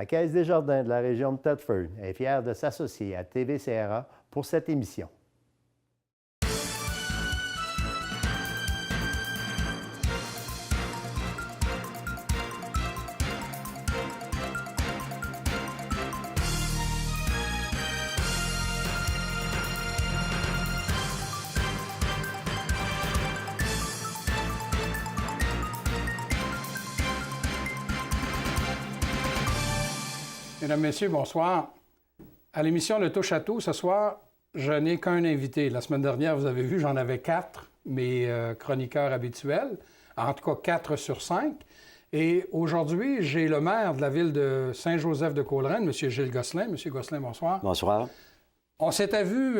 La Caisse des Jardins de la région de Thetford est fière de s'associer à TV-CRA pour cette émission. Mesdames, Messieurs, bonsoir. À l'émission Le Touche à tout, ce soir, je n'ai qu'un invité. La semaine dernière, vous avez vu, j'en avais 4, mes chroniqueurs habituels, en tout cas 4 sur 5. Et aujourd'hui, j'ai le maire de la ville de Saint-Joseph-de-Coleraine, M. Gilles Gosselin. M. Gosselin, bonsoir. Bonsoir. On s'était vu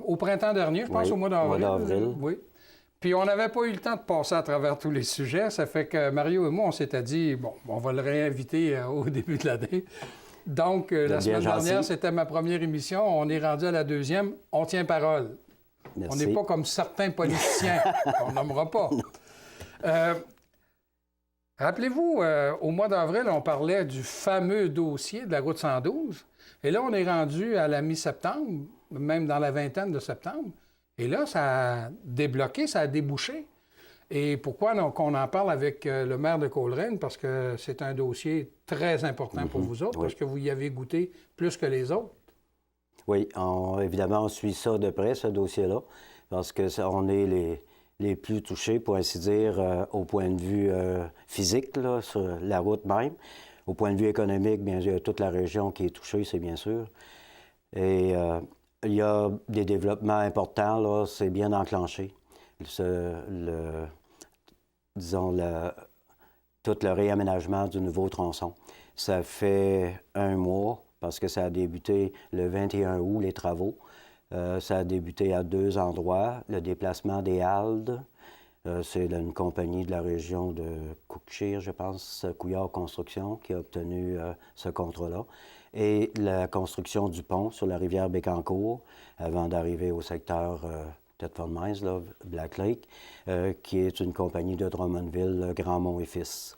au printemps dernier, je pense, au mois d'avril. Oui. Puis on n'avait pas eu le temps de passer à travers tous les sujets. Ça fait que Mario et moi, on s'était dit, bon, on va le réinviter au début de l'année. Donc, la semaine dernière, c'était ma première émission. On est rendu à la deuxième. On tient parole. Merci. On n'est pas comme certains politiciens qu'on nommera pas. Rappelez-vous, au mois d'avril, on parlait du fameux dossier de la route 112. Et là, on est rendu à la mi-septembre, même dans la vingtaine de septembre. Et là, ça a débloqué, ça a débouché. Et pourquoi qu'on en parle avec le maire de Coleraine? Parce que c'est un dossier très important pour vous autres, parce que vous y avez goûté plus que les autres. Oui, évidemment, on suit ça de près, ce dossier-là, parce qu'on est les plus touchés, pour ainsi dire, au point de vue physique, là, sur la route même. Au point de vue économique, bien sûr, toute la région qui est touchée, c'est bien sûr. Et il y a des développements importants, là, c'est bien enclenché. Tout le réaménagement du nouveau tronçon. Ça fait un mois, parce que ça a débuté le 21 août, les travaux. Ça a débuté à 2 endroits. Le déplacement des haldes, c'est une compagnie de la région de Cookshire, je pense, Couillard Construction, qui a obtenu ce contrat-là. Et la construction du pont sur la rivière Bécancour, avant d'arriver au secteur Thetford Mines, là, Black Lake, qui est une compagnie de Drummondville, Grandmont et Fils.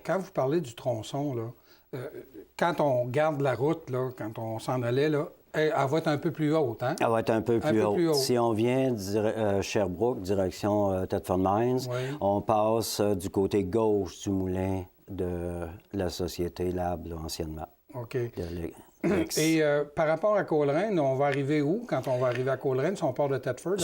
Quand vous parlez du tronçon, là, quand on garde la route, là, quand on s'en allait, là, elle va être un peu plus haute, hein? Elle va être un peu plus haute. Si on vient de Sherbrooke, direction Thetford Mines, on passe du côté gauche du moulin de la société Lab, là, anciennement. OK. Et par rapport à Coleraine, on va arriver où quand on va arriver à Coleraine, si on part de Thetford?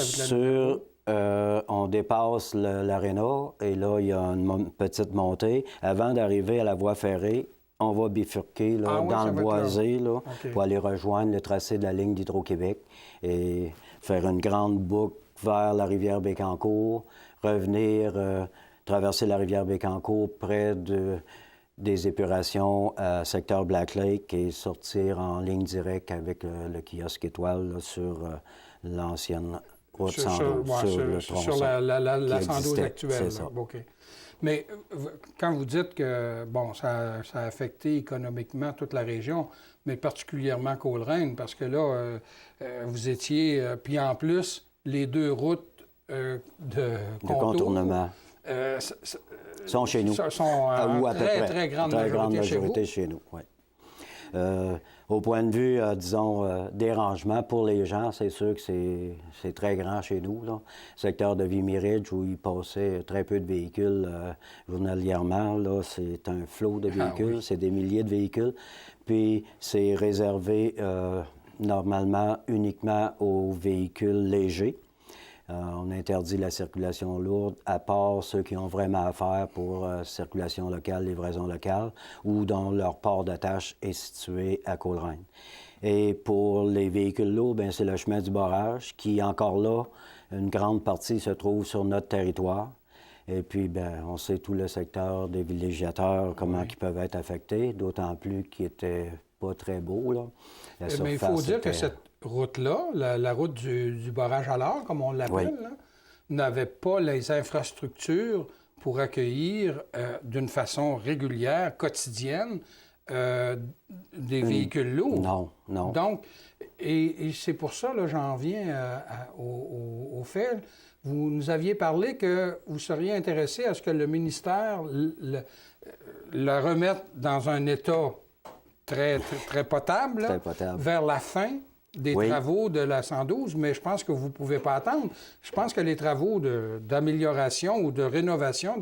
On dépasse l'aréna et là, il y a une petite montée. Avant d'arriver à la voie ferrée, on va bifurquer là, dans le boisé là, pour aller rejoindre le tracé de la ligne d'Hydro-Québec et faire une grande boucle vers la rivière Bécancour, revenir, traverser la rivière Bécancour près des épurations à secteur Black Lake et sortir en ligne directe avec le kiosque étoile là, sur l'ancienne route 112, sur le tronçon. Sur la 112 actuelle. C'est ça. OK. Mais quand vous dites que, bon, ça a affecté économiquement toute la région, mais particulièrement Coleraine, parce que là, vous étiez... puis en plus, les 2 routes de contournement sont chez nous. Sont ou à très grande majorité chez nous. Oui. Au point de vue, disons, dérangement pour les gens, c'est sûr que c'est très grand chez nous, là. Secteur de Vimy Ridge, où il passait très peu de véhicules journalièrement, là, c'est un flot de véhicules, c'est des milliers de véhicules. Puis c'est réservé normalement uniquement aux véhicules légers. On interdit la circulation lourde, à part ceux qui ont vraiment affaire pour circulation locale, livraison locale, ou dont leur port d'attache est situé à Coleraine. Et pour les véhicules lourds, bien, c'est le chemin du barrage, qui, encore là, une grande partie se trouve sur notre territoire. Et puis, bien, on sait tout le secteur des villégiateurs, comment ils peuvent être affectés, d'autant plus qu'ils n'étaient pas très beaux, là. Mais il faut dire que cette route-là, la route du barrage à l'or, comme on l'appelle, n'avait pas les infrastructures pour accueillir d'une façon régulière, quotidienne, des véhicules lourds. Non, non. Donc, et c'est pour ça, là, j'en viens au fait. Vous nous aviez parlé que vous seriez intéressé à ce que le ministère le remette dans un état très potable, là, Très potable. vers la fin des Oui. travaux de la 112, mais je pense que vous ne pouvez pas attendre. Je pense que les travaux d'amélioration ou de rénovation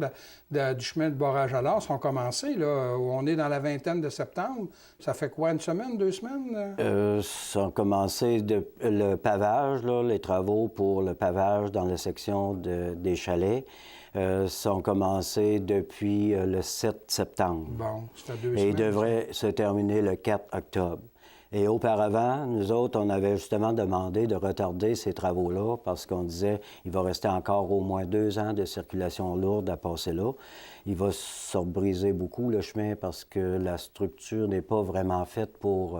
du chemin de barrage à l'or sont commencés. Là, où on est dans la vingtaine de septembre. Ça fait quoi, une semaine, 2 semaines? Ça a commencé le pavage, là, les travaux pour le pavage dans la section des chalets. Ça a commencé depuis le 7 septembre. Bon, c'était 2 Et semaines. il devrait se terminer le 4 octobre. Et auparavant, nous autres, on avait justement demandé de retarder ces travaux-là parce qu'on disait il va rester encore au moins 2 ans de circulation lourde à passer là. Il va se briser beaucoup le chemin parce que la structure n'est pas vraiment faite pour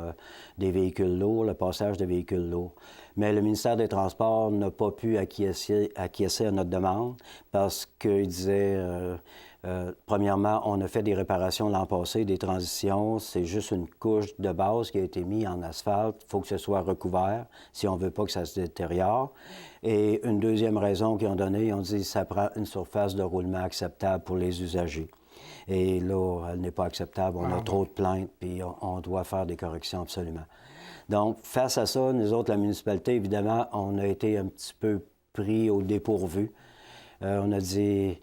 des véhicules lourds, le passage de véhicules lourds. Mais le ministère des Transports n'a pas pu acquiescer à notre demande parce qu'il disait... premièrement, on a fait des réparations l'an passé, des transitions. C'est juste une couche de base qui a été mise en asphalte. Il faut que ce soit recouvert si on ne veut pas que ça se détériore. Et une deuxième raison qu'ils ont donnée, ils ont dit que ça prend une surface de roulement acceptable pour les usagers. Et là, elle n'est pas acceptable. On a trop de plaintes, puis on doit faire des corrections absolument. Donc, face à ça, nous autres, la municipalité, évidemment, on a été un petit peu pris au dépourvu. On a dit...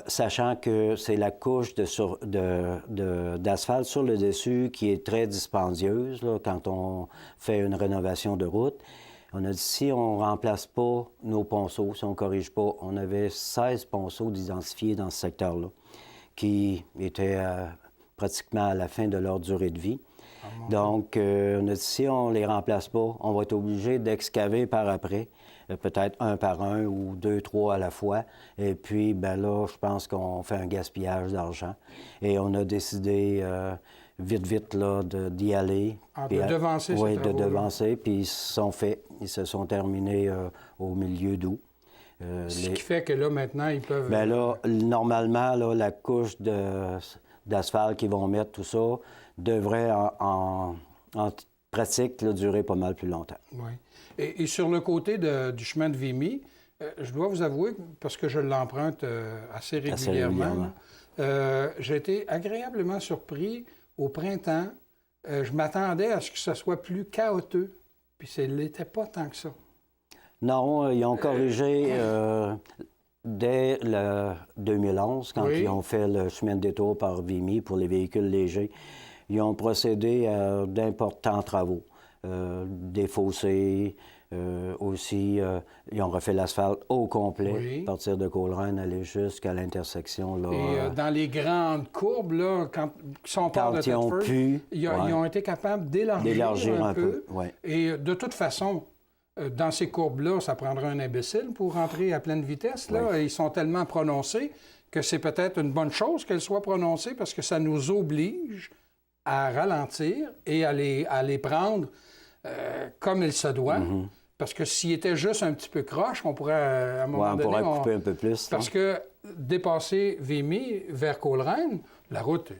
sachant que c'est la couche d'asphalte sur le dessus qui est très dispendieuse là, quand on fait une rénovation de route. On a dit, si on ne remplace pas nos ponceaux, si on ne corrige pas, on avait 16 ponceaux d'identifiés dans ce secteur-là, qui étaient pratiquement à la fin de leur durée de vie. Donc, on a dit, si on ne les remplace pas, on va être obligé d'excaver par après, peut-être un par un ou 2, 3 à la fois. Et puis, ben là, je pense qu'on fait un gaspillage d'argent. Et on a décidé vite, là, d'y aller. De devancer ces Oui, de travaux-là. devancer. Puis ils se sont faits. Ils se sont terminés au milieu d'août. Ce qui fait que là, maintenant, ils peuvent... Bien là, normalement, là, la couche d'asphalte qu'ils vont mettre, tout ça, devrait en pratique là, durer pas mal plus longtemps. Oui. Et sur le côté du chemin de Vimy, je dois vous avouer, parce que je l'emprunte assez régulièrement, j'ai été agréablement surpris au printemps. Je m'attendais à ce que ce soit plus chaotique, puis ça ne l'était pas tant que ça. Non, ils ont corrigé dès le 2011, quand Oui. ils ont fait le chemin de détour par Vimy pour les véhicules légers. Ils ont procédé à d'importants travaux. Des fossés, aussi, ils ont refait l'asphalte au complet, Oui. à partir de Coleraine, aller jusqu'à l'intersection. Là, Et dans les grandes courbes, là, si on parle de quand ils ont Thetford, pu, ils ont été capables d'élargir un peu. ouais. Et de toute façon, dans ces courbes-là, ça prendrait un imbécile pour rentrer à pleine vitesse. Là. Oui. Ils sont tellement prononcés que c'est peut-être une bonne chose qu'elles soient prononcées parce que ça nous oblige à ralentir et à les prendre comme il se doit. Parce que s'il était juste un petit peu croche, on pourrait, à un moment donné... on pourrait couper un peu plus. Parce hein. que dépasser Vimy vers Coleraine, la route...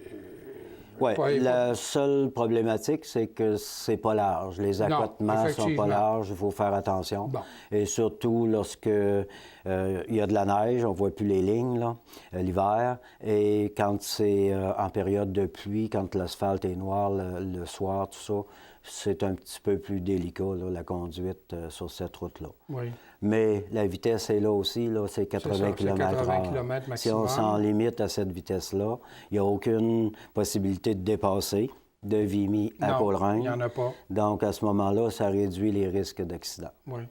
Oui, pas- la seule problématique, c'est que c'est pas large. Les accotements sont effectivement. pas larges, il faut faire attention. Bon. Et surtout lorsque il y a de la neige, on voit plus les lignes là, l'hiver. Et quand c'est en période de pluie, quand l'asphalte est noir le soir, tout ça, c'est un petit peu plus délicat, là, la conduite sur cette route-là. Oui. Mais la vitesse est là aussi, là, c'est 80 c'est 80 km/h. km Si on maximum. s'en limite à cette vitesse-là, il n'y a aucune possibilité de dépasser de Vimy à Non, Coleraine. il n'y en a pas. Donc, à ce moment-là, ça réduit les risques d'accident. Oui.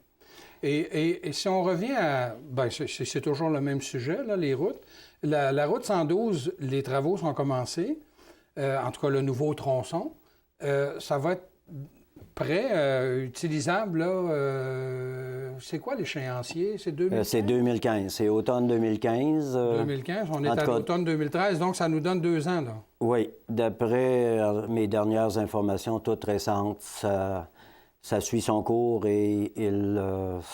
Et si on revient à... Bien, c'est toujours le même sujet, là, les routes. La route 112, les travaux sont commencés, en tout cas le nouveau tronçon. Ça va être prêt, utilisable, là. C'est quoi l'échéancier? C'est 2015? C'est 2015. C'est automne 2015. 2015, on est en tout à cas, l'automne 2013, donc ça nous donne 2 ans, là. Oui. D'après mes dernières informations, toutes récentes, ça suit son cours et ils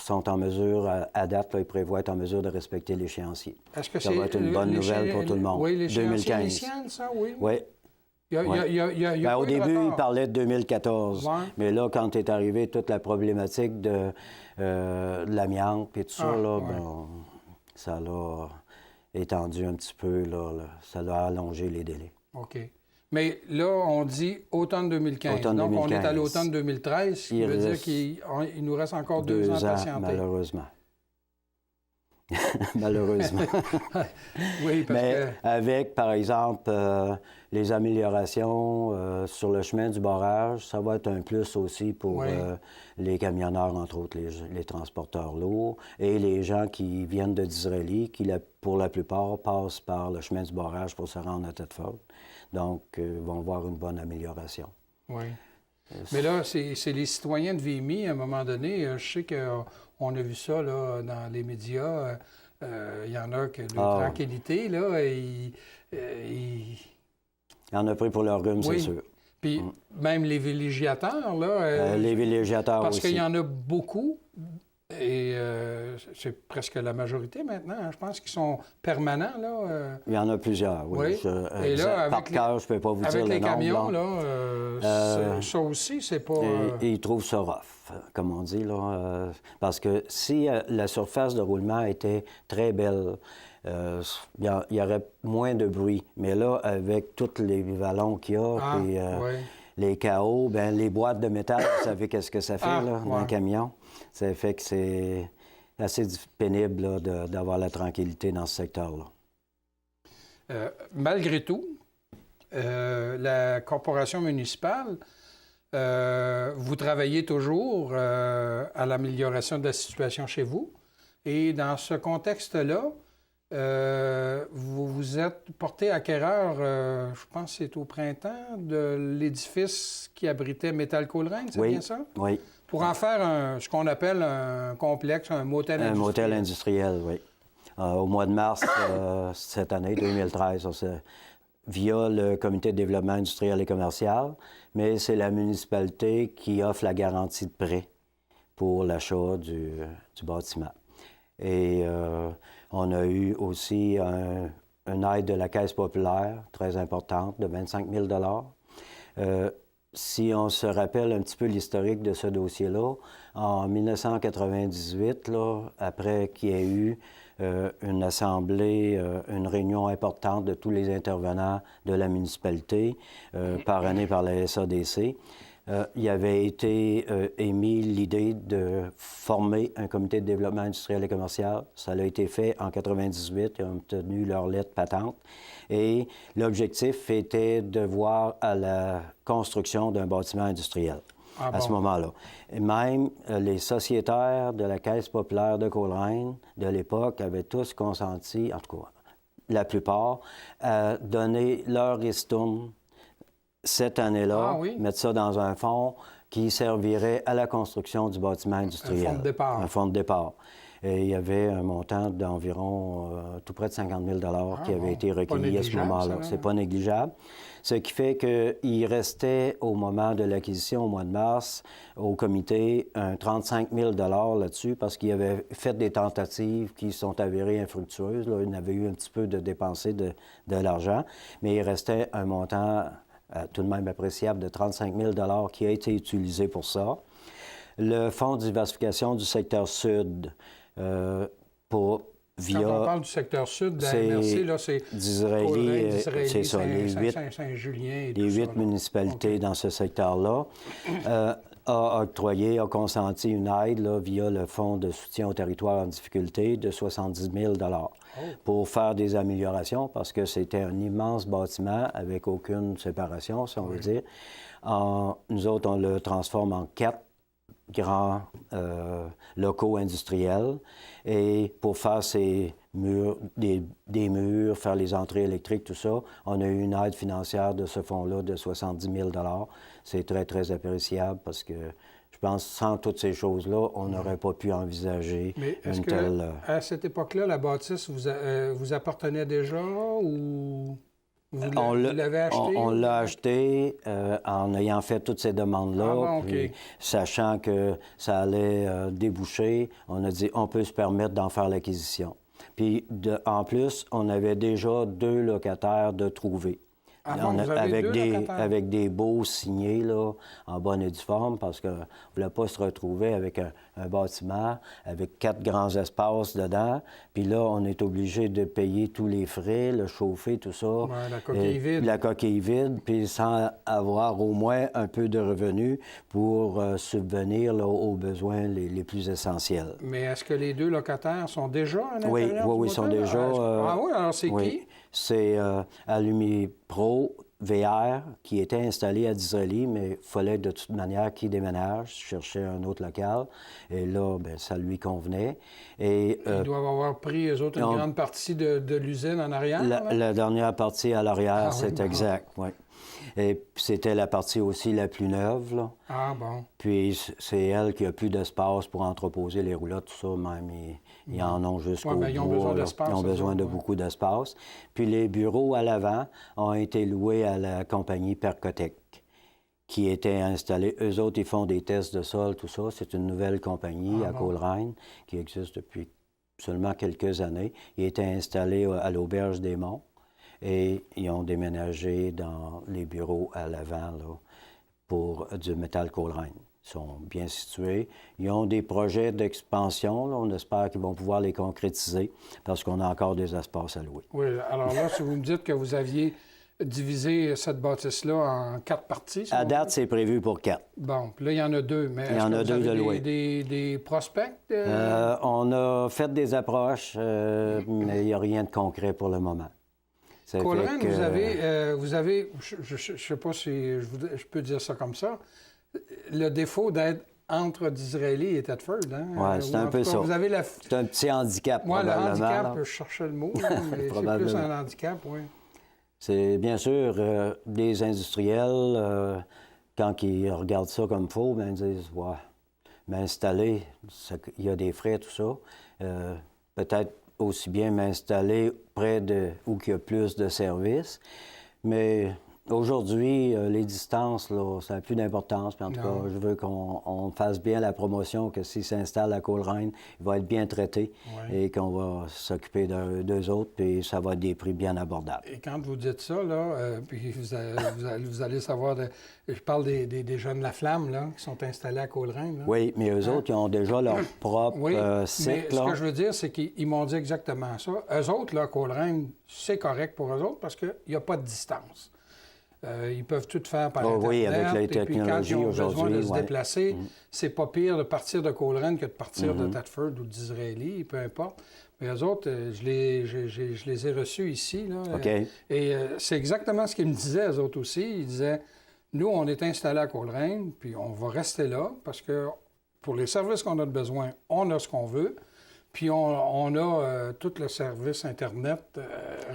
sont en mesure, à date, là, ils prévoient être en mesure de respecter l'échéancier. Est-ce que Ça va être une bonne nouvelle pour tout le monde. Oui, l'échéancier 2015. initial, ça, oui. Oui. Il y a Ben, pas au eu de début, retard. il parlait de 2014. Ouais. Mais là, quand est arrivé toute la problématique de l'amiante et tout ça, Ah, là, ouais. ben, ça l'a étendu un petit peu, là, ça l'a allongé les délais. OK. Mais là, on dit automne 2015. Automne Donc, 2015. on est à l'automne 2013, ce qui Il veut dire reste qu'il nous reste encore 2 ans de patienter. malheureusement. Malheureusement. Oui, parce Mais que... avec, par exemple, les améliorations sur le chemin du barrage, ça va être un plus aussi pour Oui. les camionneurs, entre autres, les transporteurs lourds, et les gens qui viennent de Disraeli, qui, pour la plupart, passent par le chemin du barrage pour se rendre à Thetford. Donc, vont voir une bonne amélioration. Oui. Mais là, c'est les citoyens de Vimy, à un moment donné, je sais qu'on a vu ça là, dans les médias. Il y en a que de tranquillité, là, il y en a pris pour leur rhume, oui. c'est sûr. Puis même les villégiateurs, là... les villégiateurs parce aussi. Parce qu'il y en a beaucoup, et c'est presque la majorité maintenant, hein, je pense qu'ils sont permanents, là. Il y en a plusieurs, oui. Oui. Et là, par cœur, je ne peux pas vous dire le nombre. Avec les camions, là, ça aussi, c'est pas... Ils trouvent ça rough, comme on dit, là. Parce que si la surface de roulement était très belle, il y aurait moins de bruit. Mais là, avec tous les vallons qu'il y a, puis les chaos, bien, les boîtes de métal, vous savez qu'est-ce que ça fait, là, dans un camion? Ça fait que c'est assez pénible là, d'avoir la tranquillité dans ce secteur-là. Malgré tout, la corporation municipale, vous travaillez toujours à l'amélioration de la situation chez vous. Et dans ce contexte-là, vous vous êtes porté acquéreur, je pense que c'est au printemps, de l'édifice qui abritait Métal Coleraine, c'est bien ça? Oui. Pour en faire ce qu'on appelle un complexe, un motel industriel. Un motel industriel, oui. Au mois de mars cette année, 2013, via le Comité de développement industriel et commercial, mais c'est la municipalité qui offre la garantie de prêt pour l'achat du bâtiment. Et on a eu aussi une aide de la Caisse populaire, très importante, de 25 000 Si on se rappelle un petit peu l'historique de ce dossier-là, en 1998, là, après qu'il y ait eu une assemblée, une réunion importante de tous les intervenants de la municipalité, parrainée par la SADC, il avait été émis l'idée de former un comité de développement industriel et commercial. Ça a été fait en 1998. Ils ont obtenu leur lettre patente. Et l'objectif était de voir à la construction d'un bâtiment industriel à ce moment-là. Et même les sociétaires de la Caisse populaire de Coleraine de l'époque avaient tous consenti, en tout cas la plupart, à donner leur ristourne cette année-là, mettre ça dans un fonds qui servirait à la construction du bâtiment industriel. Un fonds de départ. Un fonds de départ. Et il y avait un montant d'environ tout près de 50 000 qui avait été recueilli à ce moment-là. C'est pas négligeable. Ce qui fait qu'il restait, au moment de l'acquisition, au mois de mars, au comité, un 35 000 là-dessus, parce qu'il avait fait des tentatives qui sont avérées infructueuses. Là, il avait eu un petit peu de dépensé de l'argent, mais il restait un montant tout de même appréciable de 35 000 qui a été utilisé pour ça. Le Fonds de diversification du secteur sud, via... Quand on parle du secteur sud de la MRC, là, c'est Disraeli, c'est ça, Saint-Julien et les 8 municipalités dans ce secteur-là, a octroyé, a consenti une aide là, via le Fonds de soutien aux territoires en difficulté de 70 000 pour faire des améliorations, parce que c'était un immense bâtiment avec aucune séparation, si on veut dire. Nous autres, on le transforme en 4 grands locaux industriels. Et pour faire ces murs, des murs, faire les entrées électriques, tout ça, on a eu une aide financière de ce fonds-là de 70 000 C'est très, très appréciable parce que je pense que sans toutes ces choses-là, on n'aurait pas pu envisager une telle... À cette époque-là, la bâtisse vous appartenait déjà ou... Vous l'avez acheté? On l'a acheté en ayant fait toutes ces demandes-là, puis, sachant que ça allait déboucher, on a dit on peut se permettre d'en faire l'acquisition. Puis en plus, on avait déjà 2 locataires de trouver. Ah bon, vous avez avec, deux locataires? avec des baux signés là, en bonne et due forme, parce qu'on ne voulait pas se retrouver avec un bâtiment avec 4 grands espaces dedans. Puis là, on est obligé de payer tous les frais, le chauffer, tout ça. Ouais, la coquille vide. La coquille vide, puis sans avoir au moins un peu de revenus pour subvenir là, aux besoins les plus essentiels. Mais est-ce que les deux locataires sont déjà à l'intérieur? Oui, du oui, ils sont motel? déjà. Ah oui, alors c'est oui. qui? C'est Alumi-Pro VR qui était installé à Disraeli, mais il fallait de toute manière qu'il déménage, chercher un autre local. Et là, bien, ça lui convenait. Et, Ils doivent avoir pris, eux autres, une grande partie de l'usine en arrière? la dernière partie à l'arrière, Ah, c'est oui, bon. exact, oui. Et c'était la partie aussi la plus neuve, là. Ah bon. Puis c'est elle qui a plus d'espace pour entreposer les roulottes, tout ça, même. Ils en ont jusqu'au Ouais, mais ils ont bout, besoin là. d'espace, Ils ont eux besoin autres, de ouais. beaucoup d'espace. Puis les bureaux à l'avant ont été loués à la compagnie Percotec, qui était installée. Eux autres, ils font des tests de sol, tout ça. C'est une nouvelle compagnie à Coleraine qui existe depuis seulement quelques années. Ils étaient installés à l'Auberge des Monts et ils ont déménagé dans les bureaux à l'avant, là, pour du métal Coleraine. Ils sont bien situés. Ils ont des projets d'expansion. Là. On espère qu'ils vont pouvoir les concrétiser parce qu'on a encore des espaces à louer. Oui, alors là, si vous me dites que vous aviez divisé cette bâtisse-là en 4 parties... À date, c'est prévu pour 4. Bon, puis là, il y en a 2, mais Il y en a 2 de louer. Des prospects? On a fait des approches, mais il n'y a rien de concret pour le moment. Coleraine, vous avez, je ne sais pas si je peux dire ça comme ça, le défaut d'être entre Disraeli et Thetford. Hein? Oui, c'est un peu ça. Vous C'est un petit handicap, moi, probablement. le handicap, là. je cherchais le mot, là, mais c'est plus un handicap, oui. C'est bien sûr des industriels, quand ils regardent ça comme faux, ben, ils disent ouais, m'installer, il y a des frais, tout ça. Peut-être aussi bien m'installer près de où il y a plus de services. Mais aujourd'hui, les distances, là, ça n'a plus d'importance. Puis en tout cas, je veux qu'on fasse bien la promotion, que s'il s'installe à Coleraine, il va être bien traité et qu'on va s'occuper d'eux autres, puis ça va être des prix bien abordables. Et quand vous dites ça, là, puis vous allez savoir, je parle des jeunes La Flamme, là, qui sont installés à Coleraine. Là. Oui, mais eux autres, ils ont déjà leur propre site. Mais ce que je veux dire, c'est qu'ils m'ont dit exactement ça. Eux autres, là, Coleraine, c'est correct pour eux autres parce qu'il n'y a pas de distance. Ils peuvent tout faire par Internet. Oui, avec les technologies technologies et puis quand ils ont besoin de se aujourd'hui, déplacer, c'est pas pire de partir de Coleraine que de partir de Thetford ou d'Israéli, peu importe. Mais eux autres, je les ai reçus ici. Là, OK. et c'est exactement ce qu'ils me disaient, eux autres aussi. Ils disaient, nous, on est installés à Coleraine, puis on va rester là parce que pour les services qu'on a besoin, on a ce qu'on veut. Puis on a tout le service Internet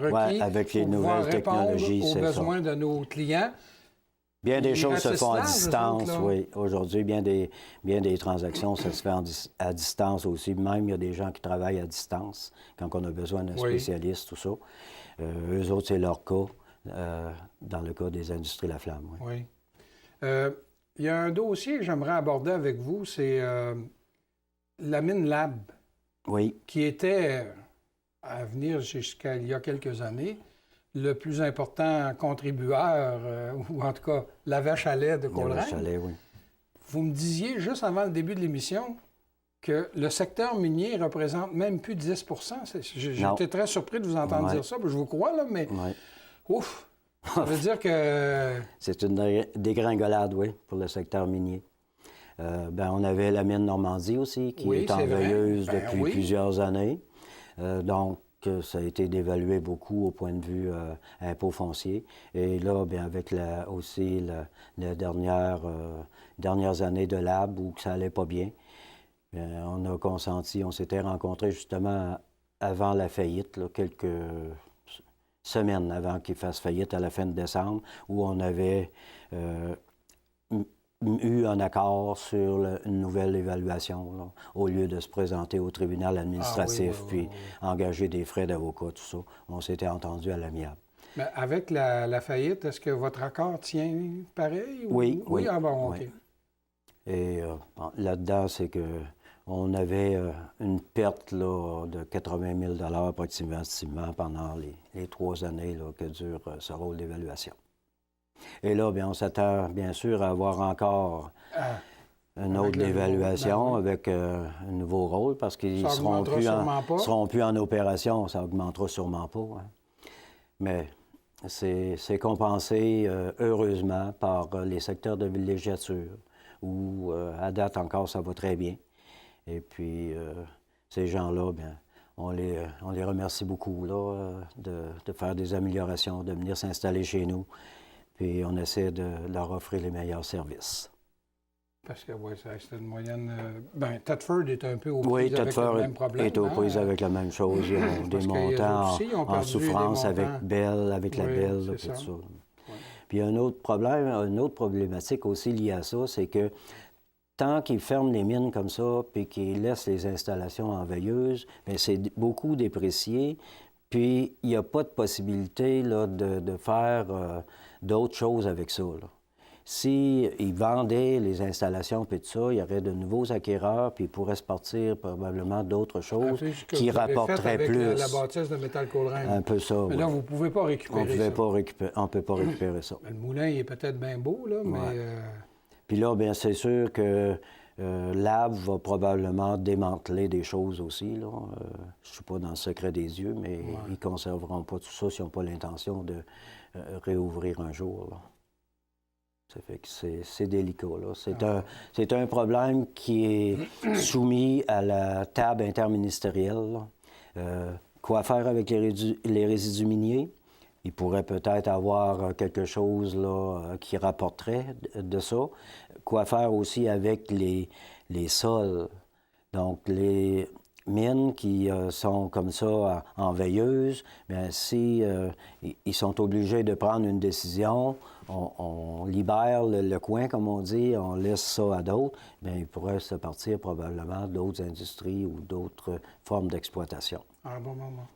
requis avec les pour pouvoir nouvelles répondre technologies, aux c'est besoins de nos clients. Bien des Ils choses se restent font à là, eux distance, autres, là. oui. Aujourd'hui, bien des transactions, ça se fait à distance aussi. Même, il y a des gens qui travaillent à distance quand on a besoin d'un spécialiste, tout ça. Eux autres, c'est leur cas, dans le cas des industries La Flamme. Oui. Il y a un dossier que j'aimerais aborder avec vous, c'est la mine Lab. Oui. Qui était, à venir jusqu'à il y a quelques années, le plus important contributeur, ou en tout cas la vache à lait de Coleraine. La vache à lait, oui. Vous me disiez, juste avant le début de l'émission, que le secteur minier représente même plus de 10 J'étais très surpris de vous entendre dire ça, je vous crois, là, mais ouf! Ça veut dire que... C'est une dégringolade, oui, pour le secteur minier. On avait la mine Normandie aussi, qui est en veilleuse depuis plusieurs années. Donc, ça a été dévalué beaucoup au point de vue impôt foncier. Et là, bien, avec aussi les dernières années de lab où ça allait pas bien, on a consenti, on s'était rencontrés justement avant la faillite, là, quelques semaines avant qu'il fasse faillite à la fin de décembre, où on avait eu un accord sur une nouvelle évaluation, là, au lieu de se présenter au tribunal administratif puis engager des frais d'avocat, tout ça. On s'était entendu à l'amiable. Mais avec la faillite, est-ce que votre accord tient pareil? Oui. Ah bon, OK. Oui. Et là-dedans, c'est que on avait une perte là, de 80 000 approximativement pendant les 3 années là, que dure ce rôle d'évaluation. Et là, bien, on s'attend bien sûr à avoir encore une autre évaluation avec un nouveau rôle parce qu'ils ne seront plus en opération, ça n'augmentera sûrement pas. Hein. Mais c'est compensé heureusement par les secteurs de villégiature où à date encore ça va très bien. Et puis ces gens-là, bien, on les remercie beaucoup là, de faire des améliorations, de venir s'installer chez nous. Puis on essaie de leur offrir les meilleurs services. Parce que, oui, c'est une moyenne... Bien, Thetford est un peu aux prises oui, avec le même problème. Oui, Thetford est aux prises avec la même chose. Ils ont des montants en souffrance avec Bell, avec la Bell, tout ça. Oui. Puis il y a un autre problème, une autre problématique aussi liée à ça, c'est que tant qu'ils ferment les mines comme ça, puis qu'ils laissent les installations en veilleuse, bien, c'est beaucoup déprécié. Puis il n'y a pas de possibilité là, de faire d'autres choses avec ça. Là. S'ils vendaient les installations et tout ça, il y aurait de nouveaux acquéreurs, puis ils pourraient se partir probablement d'autres choses qui rapporteraient plus. Avec la bâtisse de métal Coleraine. Un peu ça, mais là, vous ne pouvez pas récupérer ça. On ne peut pas récupérer ça. Le moulin, il est peut-être bien beau, là, mais... Puis là, bien, c'est sûr que l'AB va probablement démanteler des choses aussi. Là. Je ne suis pas dans le secret des yeux, mais ils ne conserveront pas tout ça s'ils n'ont pas l'intention de réouvrir un jour. Là. Ça fait que c'est délicat. Là. C'est un problème qui est soumis à la table interministérielle. Quoi faire avec les résidus miniers? Il pourrait peut-être avoir quelque chose là, qui rapporterait de ça. Quoi faire aussi avec les sols? Donc, les mines qui sont comme ça en veilleuse, bien, si ils sont obligés de prendre une décision, on libère le coin, comme on dit, on laisse ça à d'autres, bien, il pourrait se partir probablement d'autres industries ou d'autres formes d'exploitation. À un bon moment.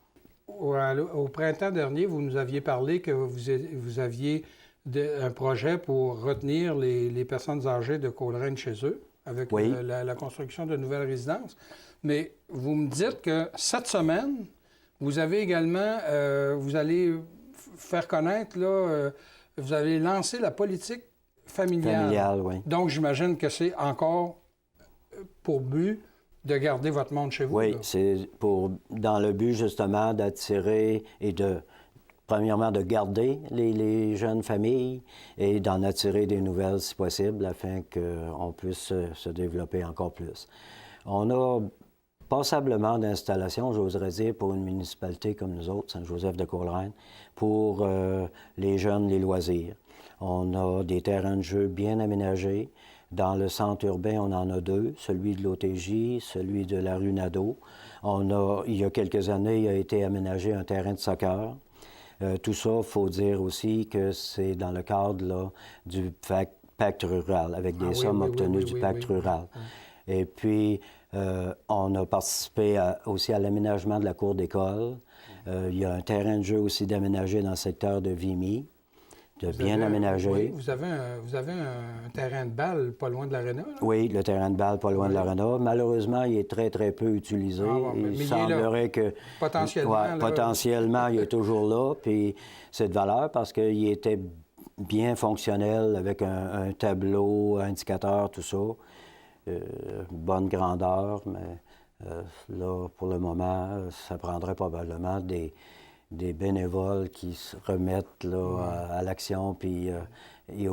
Au printemps dernier, vous nous aviez parlé que vous aviez un projet pour retenir les personnes âgées de Coleraine chez eux, avec la construction de nouvelles résidences. Mais vous me dites que cette semaine, vous avez également, vous allez faire connaître, là, vous allez lancer la politique familiale. Oui. Donc, j'imagine que c'est encore pour but de garder votre monde chez vous. Oui, là. C'est dans le but, justement, d'attirer et premièrement, de garder les jeunes familles et d'en attirer des nouvelles, si possible, afin qu'on puisse se développer encore plus. On a passablement d'installations, j'oserais dire, pour une municipalité comme nous autres, Saint-Joseph-de-Coleraine, pour les jeunes, les loisirs. On a des terrains de jeu bien aménagés. Dans le centre urbain, on en a 2, celui de l'OTJ, celui de la rue Nadeau. Il y a quelques années, il a été aménagé un terrain de soccer. Tout ça, il faut dire aussi que c'est dans le cadre là, du pacte rural, avec des sommes obtenues du pacte rural. Et puis, on a participé aussi à l'aménagement de la cour d'école. Il y a un terrain de jeu aussi d'aménager dans le secteur de Vimy, bien aménagé. Oui, vous avez un terrain de balle pas loin de l'aréna? Oui, le terrain de balle pas loin de l'aréna. Malheureusement, il est très, très peu utilisé. Il semblerait que... Potentiellement, il est toujours là. Puis c'est de valeur parce qu'il était bien fonctionnel avec un tableau, indicateur, tout ça. Bonne grandeur, mais là, pour le moment, ça prendrait probablement des bénévoles qui se remettent là, à l'action, puis ils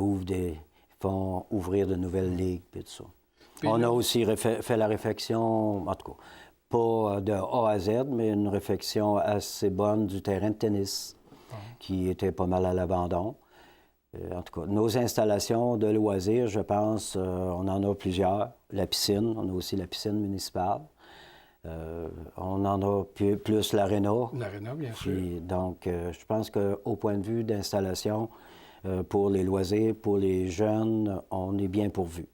font ouvrir de nouvelles ligues, puis tout ça. Puis on a aussi fait la réfection, en tout cas, pas de A à Z, mais une réfection assez bonne du terrain de tennis, qui était pas mal à l'abandon. En tout cas, nos installations de loisirs, je pense, on en a plusieurs. La piscine, on a aussi la piscine municipale. On en a plus l'aréna. L'aréna, bien sûr. Donc, je pense qu'au point de vue d'installation, pour les loisirs, pour les jeunes, on est bien pourvu.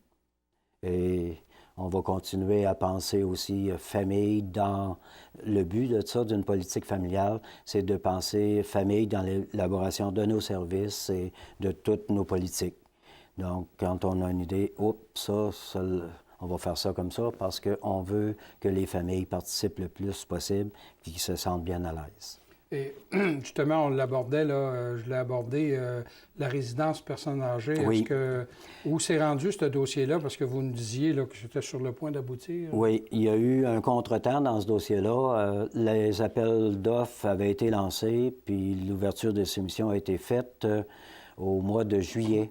Et on va continuer à penser aussi famille dans le but de ça, d'une politique familiale, c'est de penser famille dans l'élaboration de nos services et de toutes nos politiques. Donc, quand on a une idée, on va faire ça comme ça parce qu'on veut que les familles participent le plus possible et qu'ils se sentent bien à l'aise. Et justement, on l'abordait, là, je l'ai abordé, la résidence personnes âgées. Oui. Où s'est rendu ce dossier-là? Parce que vous nous disiez là, que c'était sur le point d'aboutir. Oui, il y a eu un contretemps dans ce dossier-là. Les appels d'offres avaient été lancés, puis l'ouverture des soumissions a été faite au mois de juillet.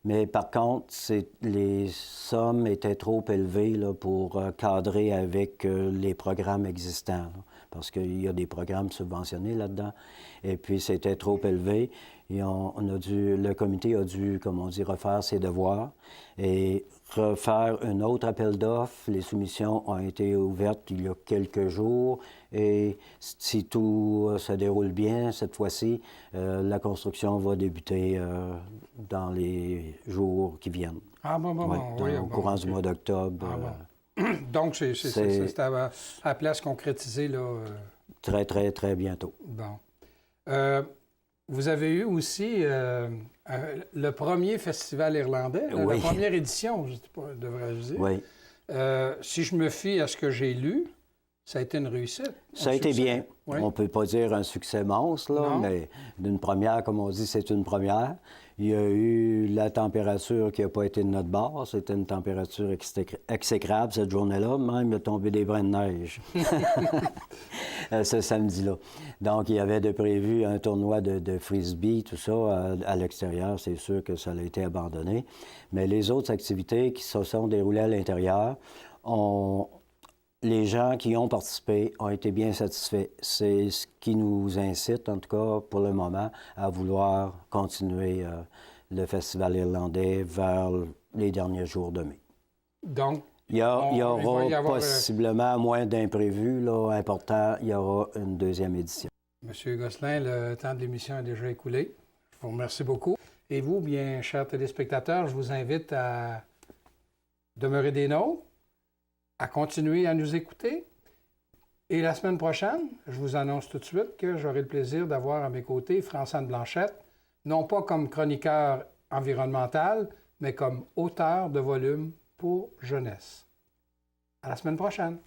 Mais par contre, les sommes étaient trop élevées là, pour cadrer avec les programmes existants. Là, parce qu'il y a des programmes subventionnés là-dedans. Et puis, c'était trop élevé. Et le comité a dû, comme on dit, refaire ses devoirs et refaire un autre appel d'offres. Les soumissions ont été ouvertes il y a quelques jours. Et si tout se déroule bien, cette fois-ci, la construction va débuter dans les jours qui viennent. Ah bon, Au courant du mois d'octobre. Ah, bon. Donc, c'est à la place concrétisée, là. Très, très, très bientôt. Bon. Vous avez eu aussi le premier festival irlandais, oui. La première édition, devrais-je dire. Oui. Si je me fie à ce que j'ai lu, ça a été une réussite. Ça a été bien. Oui. On ne peut pas dire un succès monstre, là, mais d'une première, comme on dit, c'est une première. Il y a eu la température qui n'a pas été de notre bord. C'était une température exécrable cette journée-là. Même, il a tombé des brins de neige ce samedi-là. Donc, il y avait de prévu un tournoi de frisbee, tout ça, à l'extérieur. C'est sûr que ça a été abandonné. Mais les autres activités qui se sont déroulées à l'intérieur, les gens qui ont participé ont été bien satisfaits. C'est ce qui nous incite, en tout cas pour le moment, à vouloir continuer le Festival irlandais vers les derniers jours de mai. Donc, il y aura possiblement, à moins d'imprévus importants, il y aura une deuxième édition. Monsieur Gosselin, le temps de l'émission est déjà écoulé. Je vous remercie beaucoup. Et vous, bien chers téléspectateurs, je vous invite à demeurer des nôtres, à continuer à nous écouter. Et la semaine prochaine, je vous annonce tout de suite que j'aurai le plaisir d'avoir à mes côtés Franz-Anne Blanchette, non pas comme chroniqueur environnemental, mais comme auteur de volumes pour jeunesse. À la semaine prochaine!